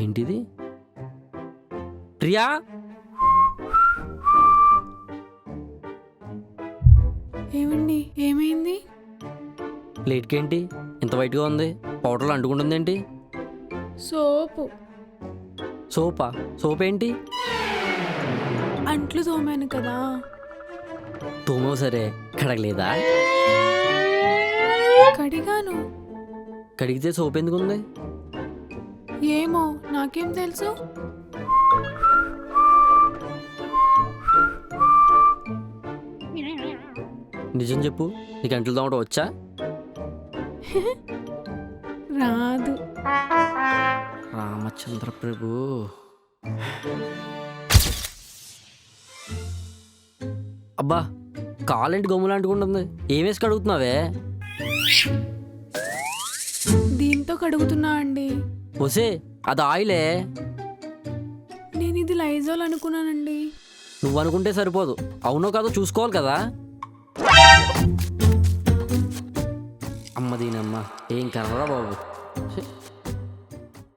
ఏంటిది? ప్రియా, ఏమండి, ఏమైంది? ప్లేట్కేంటి ఇంత వైట్గా ఉంది? పౌడర్లు అంటుకుంటుందేంటి? సోపు. సోపా? సోప్ ఏంటి? అంట్లు తోమాను కదా. తోమో సరే, కడగలేదా? కడిగాను. కడిగితే సోప్ ఎందుకు ఉంది? ఏమో, నాకేం తెలుసు. నిజం చెప్పు, నీకు అంట్లు తోమటం వచ్చా? రాదు. రామచంద్ర ప్రభు. అబ్బా, కాలేంటి గమ్ములు అంటుకుంటుంది? ఏమేసి కడుగుతున్నావే? దీంతో కడుగుతున్నా అండి. ఒసే, అది ఆయిలే. నేను ఇది లైజాల్ అనుకున్నానండి. నువ్వు అనుకుంటే సరిపోదు, అవునో కాదో చూసుకోవాలి కదా. అమ్మ దీనమ్మ, ఏం కర్రా బాబు.